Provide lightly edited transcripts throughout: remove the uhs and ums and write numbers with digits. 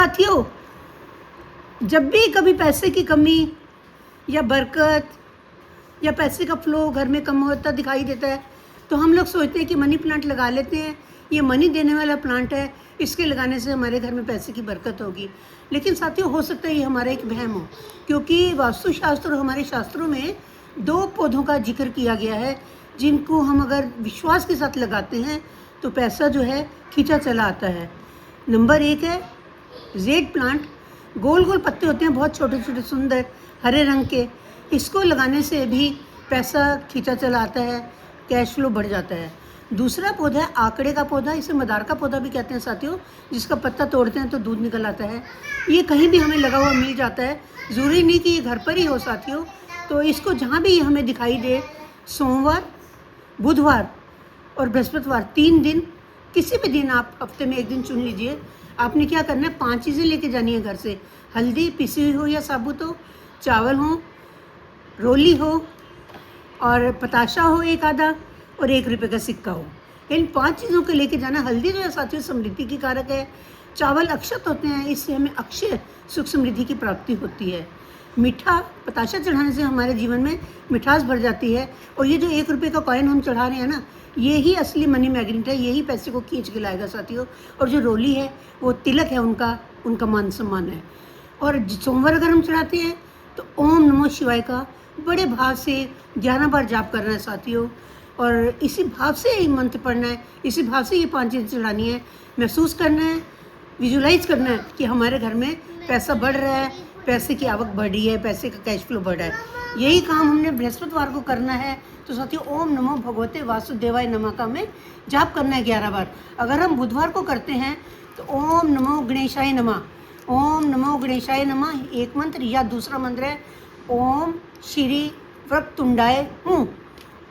साथियों, जब भी कभी पैसे की कमी या बरकत या पैसे का फ्लो घर में कम होता दिखाई देता है तो हम लोग सोचते हैं कि मनी प्लांट लगा लेते हैं, ये मनी देने वाला प्लांट है, इसके लगाने से हमारे घर में पैसे की बरकत होगी। लेकिन साथियों, हो सकता है ये हमारा एक वहम हो, क्योंकि वास्तुशास्त्र और हमारे शास्त्रों में 2 पौधों का जिक्र किया गया है जिनको हम अगर विश्वास के साथ लगाते हैं तो पैसा जो है खींचा चला आता है। नंबर 1 है जेड प्लांट। गोल गोल पत्ते होते हैं, बहुत छोटे छोटे सुंदर हरे रंग के। इसको लगाने से भी पैसा खींचा चला आता है, कैश फ्लो बढ़ जाता है। दूसरा पौधा है आकड़े का पौधा, इसे मदार का पौधा भी कहते हैं साथियों, जिसका पत्ता तोड़ते हैं तो दूध निकल आता है। ये कहीं भी हमें लगा हुआ मिल जाता है, ज़रूरी नहीं कि ये घर पर ही हो साथियों। तो इसको जहाँ भी हमें दिखाई दे, सोमवार, बुधवार और बृहस्पतिवार 3 दिन, किसी भी दिन आप हफ्ते में 1 दिन चुन लीजिए। आपने क्या करना है, 5 चीज़ें लेके जानी है घर से। हल्दी पिसी हुई हो या साबुत हो, चावल हो, रोली हो और पताशा हो 1 आधा, और 1 रुपये का सिक्का हो। इन 5 चीज़ों को लेके जाना। हल्दी जो है साथियों समृद्धि की कारक है। चावल अक्षत होते हैं, इससे हमें अक्षय सुख समृद्धि की प्राप्ति होती है। मीठा पताशा चढ़ाने से हमारे जीवन में मिठास भर जाती है। और ये जो 1 रुपये का कॉइन हम चढ़ा रहे हैं ना, ये ही असली मनी मैग्नेट है, यही पैसे को खींच के लाएगा साथियों। और जो रोली है वो तिलक है, उनका मान सम्मान है। और सोमवार अगर हम चढ़ाते हैं तो ओम नमो शिवाय का बड़े भाव से 11 बार जाप करना है साथियों। और इसी भाव से ये मंत्र पढ़ना है, इसी भाव से ये 5 चीज़ें चढ़ानी है। महसूस करना है, विजुलाइज करना है कि हमारे घर में पैसा बढ़ रहा है, पैसे की आवक बढ़ रही है, पैसे का कैश फ्लो बढ़ रहा है। यही काम हमने बृहस्पतिवार को करना है। तो साथियों, ओम नमो भगवते वासुदेवाय नमः का हमें जाप करना है 11 बार। अगर हम बुधवार को करते हैं तो ओम नमो गणेशाय नमः, ओम नमो गणेशाय नमः 1 मंत्र, या दूसरा मंत्र है ओम श्री वक्रतुंडाय हूँ,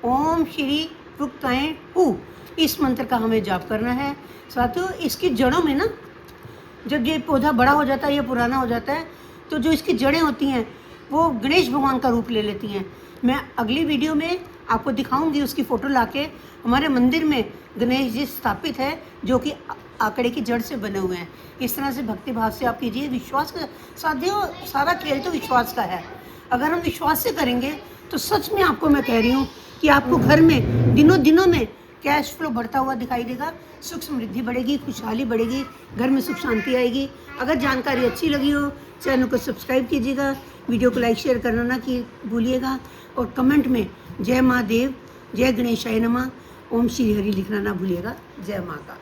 ओम श्री वक्रताय हूँ। इस मंत्र का हमें जाप करना है साथियों। इसकी जड़ों में ना, जब ये पौधा बड़ा हो जाता है या पुराना हो जाता है तो जो इसकी जड़ें होती हैं वो गणेश भगवान का रूप ले लेती हैं। मैं अगली वीडियो में आपको दिखाऊंगी उसकी फ़ोटो लाके। हमारे मंदिर में गणेश जी स्थापित है जो कि आंकड़े की जड़ से बने हुए हैं। इस तरह से भक्ति भाव से आप कीजिए, विश्वास का साथियों, सारा खेल तो विश्वास का है। अगर हम विश्वास से करेंगे तो सच में आपको मैं कह रही हूँ कि आपको घर में दिनों दिनों में कैश फ्लो बढ़ता हुआ दिखाई देगा, सुख समृद्धि बढ़ेगी, खुशहाली बढ़ेगी, घर में सुख शांति आएगी। अगर जानकारी अच्छी लगी हो, चैनल को सब्सक्राइब कीजिएगा, वीडियो को लाइक शेयर करना ना कि भूलिएगा, और कमेंट में जय महादेव, जय गणेशाय नमः, ओम श्री हरि लिखना ना भूलिएगा। जय माँ का।